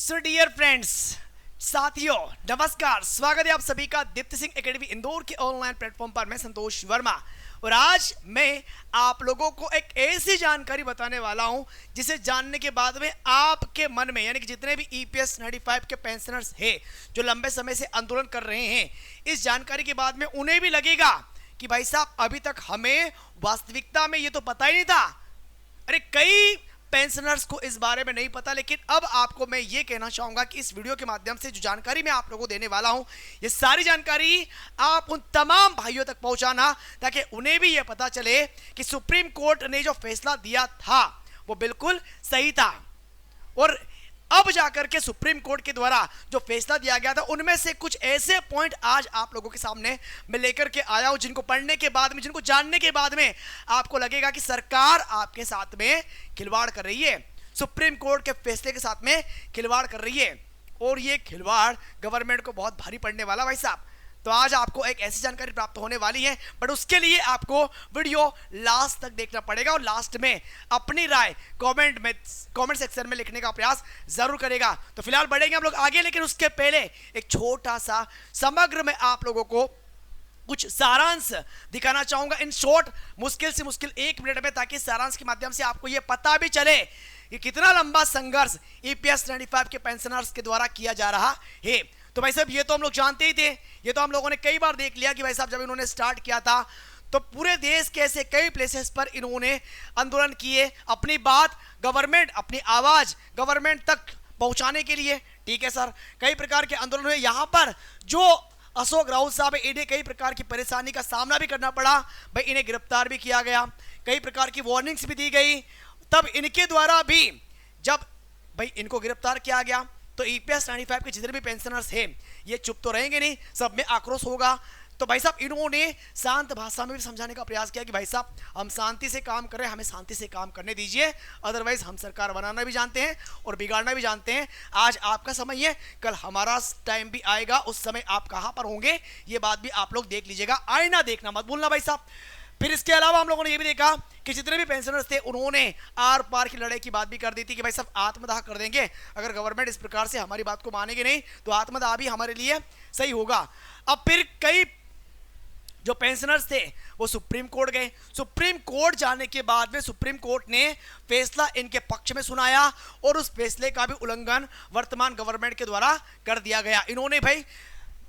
So dear friends, साथियों, नमस्कार। स्वागत है आप सभी का दीप्ति सिंह एकेडमी इंदौर के ऑनलाइन प्लेटफॉर्म पर। मैं संतोष वर्मा और आज मैं आप लोगों को एक ऐसी जानकारी बताने वाला हूं जिसे जानने के बाद में आपके मन में, यानी कि जितने भी ईपीएस 95 के पेंशनर्स हैं जो लंबे समय से आंदोलन कर रहे हैं, इस जानकारी के बाद में उन्हें भी लगेगा कि भाई साहब अभी तक हमें वास्तविकता में ये तो पता ही नहीं था। अरे कई पेंशनर्स को इस बारे में नहीं पता, लेकिन अब आपको मैं ये कहना चाहूंगा कि इस वीडियो के माध्यम से जो जानकारी मैं आप लोगों को देने वाला हूं, ये सारी जानकारी आप उन तमाम भाइयों तक पहुंचाना ताकि उन्हें भी ये पता चले कि सुप्रीम कोर्ट ने जो फैसला दिया था वो बिल्कुल सही था। और अब जाकर के सुप्रीम कोर्ट के द्वारा जो फैसला दिया गया था उनमें से कुछ ऐसे पॉइंट आज आप लोगों के सामने मैं लेकर के आया हूं जिनको पढ़ने के बाद में, जिनको जानने के बाद में आपको लगेगा कि सरकार आपके साथ में खिलवाड़ कर रही है, सुप्रीम कोर्ट के फैसले के साथ में खिलवाड़ कर रही है और ये खिलवाड़ गवर्नमेंट को बहुत भारी पड़ने वाला भाई साहब। तो आज आपको एक ऐसी जानकारी प्राप्त होने वाली है, बट उसके लिए आपको वीडियो लास्ट तक देखना पड़ेगा और लास्ट में अपनी राय कमेंट सेक्शन में लिखने का प्रयास जरूर करेगा। तो फिलहाल बढ़ेंगे हम लोग आगे, लेकिन उसके पहले एक छोटा सा समग्र में आप लोगों को कुछ सारांश दिखाना चाहूंगा इन शॉर्ट, मुश्किल से मुश्किल 1 मिनट में, ताकि सारांश के माध्यम से आपको यह पता भी चले कि कितना लंबा संघर्ष ईपीएस 95 के पेंशनर्स के द्वारा किया जा रहा है। तो भाई साहब ये तो हम लोग जानते ही थे, ये तो हम लोगों ने कई बार देख लिया कि भाई साहब जब इन्होंने स्टार्ट किया था तो पूरे देश के ऐसे कई प्लेसेस पर इन्होंने आंदोलन किए, अपनी बात गवर्नमेंट, अपनी आवाज गवर्नमेंट तक पहुंचाने के लिए। ठीक है सर, कई प्रकार के आंदोलन हुए। यहां पर जो अशोक राउत साहब, इन्हें कई प्रकार की परेशानी का सामना भी करना पड़ा, भाई इन्हें गिरफ्तार भी किया गया, कई प्रकार की वार्निंग्स भी दी गई। तब इनके द्वारा भी जब भाई इनको गिरफ्तार किया गया तो ईपीएस 95 के जितने भी पेंशनर्स हैं ये चुप तो रहेंगे नहीं, सब में आक्रोश होगा। तो भाई साहब इन्होंने शांत भाषा में भी समझाने का प्रयास किया कि भाई साहब हम शांति से काम कर रहे हैं, हमें शांति से काम करने दीजिए, अदरवाइज हम सरकार बनाना भी जानते हैं और बिगाड़ना भी जानते हैं। आज आपका समय है, कल हमारा टाइम भी आएगा, उस समय आप कहां पर होंगे ये बात भी आप लोग देख लीजिएगा। आईना देखना मत भूलना भाई साहब। फिर इसके अलावा हम लोगों ने ये भी देखा कि जितने भी पेंशनर्स थे उन्होंने आर पार की लड़ाई की बात भी कर दी थी कि भाई सब आत्मदाह कर देंगे, अगर गवर्नमेंट इस प्रकार से हमारी बात को मानेगी नहीं तो आत्मदाह भी हमारे लिए सही होगा। अब फिर कई जो पेंशनर्स थे वो सुप्रीम कोर्ट गए। सुप्रीम कोर्ट जाने के बाद में सुप्रीम कोर्ट ने फैसला इनके पक्ष में सुनाया और उस फैसले का भी उल्लंघन वर्तमान गवर्नमेंट के द्वारा कर दिया गया। इन्होंने भाई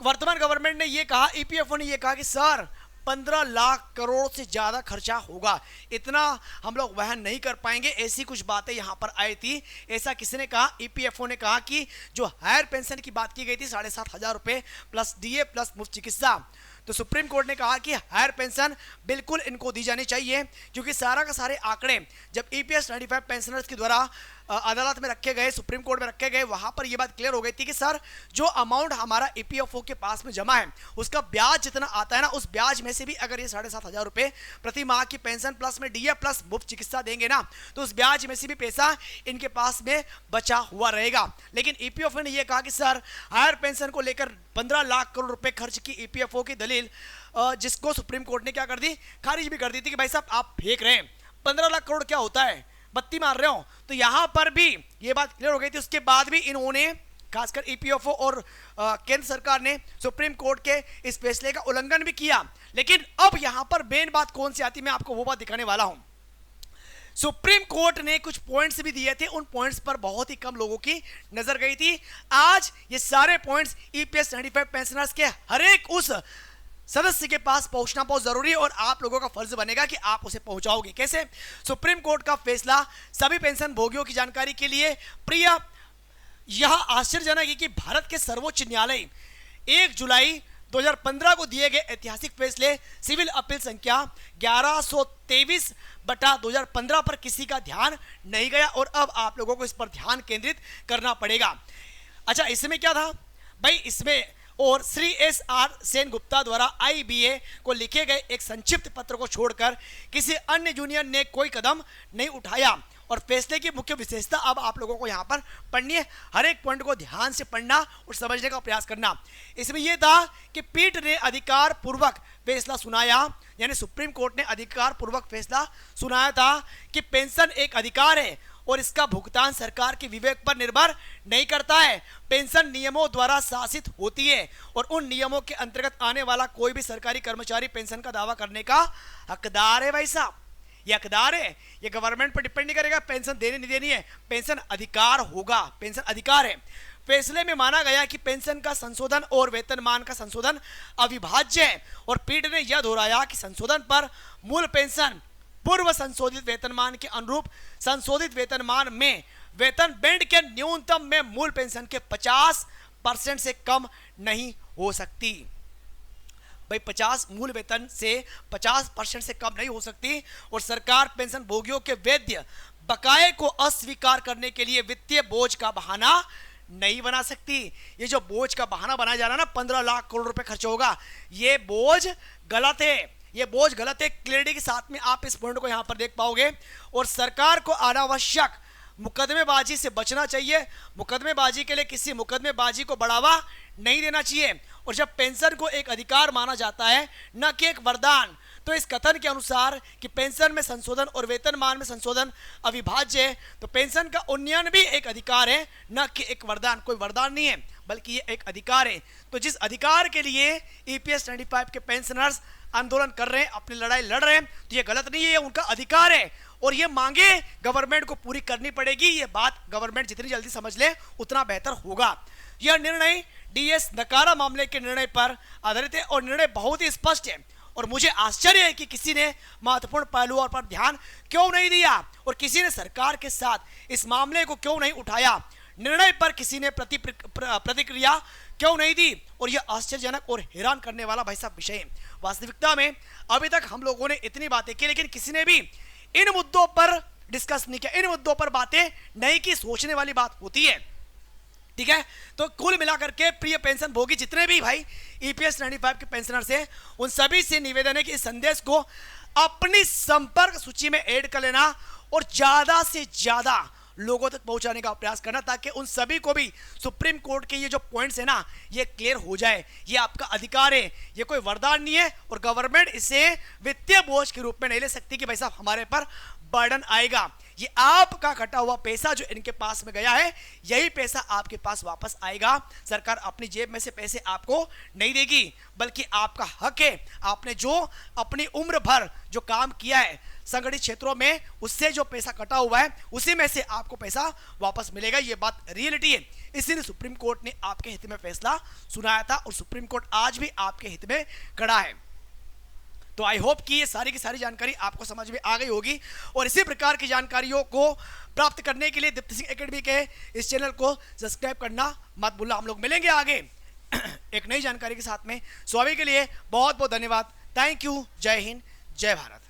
वर्तमान गवर्नमेंट ने यह कहा, ईपीएफओ ने यह कहा कि सर 15 लाख करोड़ से ज्यादा खर्चा होगा, इतना हम लोग वहन नहीं कर पाएंगे। ऐसी कुछ बातें यहां पर आई थी। ऐसा किसी ने कहा, ईपीएफओ ने कहा कि जो हायर पेंशन की बात की गई थी 7,500 रुपए प्लस डीए प्लस मुफ्त चिकित्सा, तो सुप्रीम कोर्ट ने कहा कि हायर पेंशन बिल्कुल इनको दी जानी चाहिए, क्योंकि सारा का सारे आंकड़े जब ईपीएस 95 पेंशनर्स के द्वारा अदालत में रखे गए, सुप्रीम कोर्ट में रखे गए, वहां पर यह बात क्लियर हो गई थी कि सर जो अमाउंट हमारा ईपीएफओ के पास में जमा है उसका ब्याज जितना आता है ना, उस ब्याज में से भी अगर ये 7,500 रुपए प्रति माह की पेंशन प्लस में डीए प्लस मुफ्त चिकित्सा देंगे ना, तो उस ब्याज में से भी पैसा इनके पास में बचा हुआ रहेगा। लेकिन ईपीएफओ ने यह कहा कि सर हायर पेंशन को लेकर 15 लाख करोड़ रुपए खर्च की ईपीएफओ की दलील, जिसको सुप्रीम कोर्ट ने क्या कर दी, खारिज भी कर दी थी कि भाई साहब आप फेंक रहे हैं, 15 लाख करोड़ क्या होता है, बत्ती मार रहे हो। तो यहां पर भी ये बात क्लियर हो गई थी। उसके बाद भी इन्होंने खासकर ईपीएफओ और केंद्र सरकार ने सुप्रीम कोर्ट के इस फैसले का उल्लंघन भी किया। लेकिन अब यहां पर मेन बात कौन सी आती, मैं आपको वो बात दिखाने वाला हूं। सुप्रीम कोर्ट ने कुछ पॉइंट्स भी दिए थे, उन पॉइंट्स पर बहुत ही कम लोगों की नजर गई थी। आज ये सारे पॉइंट्स ईपीएस 95 पेंशनर्स के हर एक उस सदस्य के पास पहुंचना बहुत जरूरी है और आप लोगों का फर्ज बनेगा कि आप उसे पहुंचाओगे। कैसे? सुप्रीम कोर्ट का फैसला सभी पेंशन भोगियों की जानकारी के लिए प्रिय, यह आश्चर्यजनक है कि भारत के सर्वोच्च न्यायालय 1 जुलाई 2015 को दिए गए ऐतिहासिक फैसले सिविल अपील संख्या 1123/2015 पर किसी का ध्यान नहीं गया और अब आप लोगों को इस पर ध्यान केंद्रित करना पड़ेगा। अच्छा, इसमें क्या था भाई, इसमें और श्री एस.आर. सेन गुप्ता द्वारा आईबीए को लिखे गए एक संक्षिप्त पत्र को छोड़कर किसी अन्य यूनियन ने कोई कदम नहीं उठाया। और फैसले की मुख्य विशेषता अब आप लोगों को यहां पर पढ़नी है, हर एक पॉइंट को ध्यान से पढ़ना और समझने का प्रयास करना। इसमें यह था कि पीठ ने अधिकार पूर्वक फैसला सुनाया, यानी सुप्रीम कोर्ट ने अधिकार पूर्वक फैसला सुनाया था कि पेंशन एक अधिकार है और इसका भुगतान सरकार के विवेक पर निर्भर नहीं करता है। पेंशन नियमों द्वारा शासित होती है और उन नियमों के अंतर्गत आने वाला कोई भी सरकारी कर्मचारी पेंशन का दावा करने का हकदार है। भाई साहब, ये हकदार है, ये गवर्नमेंट पर डिपेंड नहीं करेगा पेंशन देनी नहीं देनी है, पेंशन अधिकार होगा, पेंशन अधिकार है। फैसले में माना गया कि पेंशन का संशोधन और वेतनमान का संशोधन अविभाज्य है और पीठ ने यह दोहराया कि संशोधन पर मूल पेंशन पूर्व संशोधित वेतनमान के अनुरूप संशोधित वेतनमान में वेतन बैंड के न्यूनतम में मूल पेंशन के 50% से कम नहीं हो सकती। भाई 50 मूल वेतन से 50% से कम नहीं हो सकती और सरकार पेंशन भोगियों के वैध बकाये को अस्वीकार करने के लिए वित्तीय बोझ का बहाना नहीं बना सकती। ये जो बोझ का बहाना बनाया जा रहा है ना, 15 लाख करोड़ रुपए खर्च होगा, ये बोझ गलत है, ये बोझ गलत है। क्लैरिटी के साथ में आप इस पॉइंट को यहां पर देख पाओगे। और सरकार को अनावश्यक मुकदमेबाजी से बचना चाहिए। मुकदमेबाजी के लिए किसी मुकदमेबाजी को बढ़ावा नहीं देना चाहिए। और जब पेंशन को एक अधिकार माना जाता है न कि एक वरदान, तो इस कथन के अनुसार कि पेंशन में संशोधन और वेतनमान में संशोधन अविभाज्य है, तो पेंशन का उन्नयन भी एक अधिकार है, न कि एक वरदान। कोई वरदान नहीं है बल्कि ये एक अधिकार है। तो जिस अधिकार के लिए ईपीएस 95 के पेंशनर्स आंदोलन कर रहे हैं, अपनी लड़ाई लड़ रहे हैं, तो ये गलत नहीं है, ये उनका अधिकार है और ये मांगे गवर्नमेंट को पूरी करनी पड़ेगी। ये बात गवर्नमेंट जितनी जल्दी समझ ले उतना बेहतर होगा। यह निर्णय डीएस नकारा मामले के निर्णय पर आधारित है और निर्णय बहुत ही स्पष्ट है और मुझे आश्चर्य है कि किसी ने महत्वपूर्ण पहलुओं पर ध्यान क्यों नहीं दिया और किसी ने सरकार के साथ इस मामले को क्यों नहीं उठाया, निर्णय पर किसी ने प्रतिक्रिया क्यों नहीं दी। और यह आश्चर्यजनक और हैरान करने वाला भाई साहब विषय है। वास्तविकता में अभी तक हम लोगों ने इतनी बातें की लेकिन किसी ने भी इन मुद्दों पर डिस्कस नहीं किया, इन मुद्दों पर बातें नहीं की। सोचने वाली बात होती है, ठीक है। तो कुल मिलाकर के प्रिय पेंशन भोगी जितने भी भाई ईपीएस 95 के पेंशनर्स हैं, उन सभी से निवेदन है कि इस संदेश को अपनी संपर्क सूची में ऐड कर लेना और ज्यादा से ज्यादा लोगों तक पहुंचाने का प्रयास करना, ताकि उन सभी को भी सुप्रीम कोर्ट के ये जो पॉइंट्स है ना, ये क्लियर हो जाए। ये आपका अधिकार है, ये कोई वरदान नहीं है और गवर्नमेंट इसे वित्तीय बोझ के रूप में नहीं ले सकती कि भाई साहब हमारे पर बर्डन आएगा। ये आपका कटा हुआ पैसा जो इनके पास में गया है, यही पैसा आपके पास वापस आएगा। सरकार अपनी जेब में से पैसे आपको नहीं देगी, बल्कि आपका हक है। आपने जो अपनी उम्र भर जो काम किया है संगठित क्षेत्रों में, उससे जो पैसा कटा हुआ है उसी में से आपको पैसा वापस मिलेगा। ये बात रियलिटी है। इसीलिए सुप्रीम कोर्ट ने आपके हित में फैसला सुनाया था और सुप्रीम कोर्ट आज भी आपके हित में खड़ा है। तो आई होप कि ये सारी की सारी जानकारी आपको समझ में आ गई होगी और इसी प्रकार की जानकारियों को प्राप्त करने के लिए दीप्ति सिंह एकेडमी के इस चैनल को सब्सक्राइब करना मत भूलना। हम लोग मिलेंगे आगे एक नई जानकारी के साथ में। सो अभी के लिए बहुत बहुत धन्यवाद। Thank you. जय हिंद, जय भारत।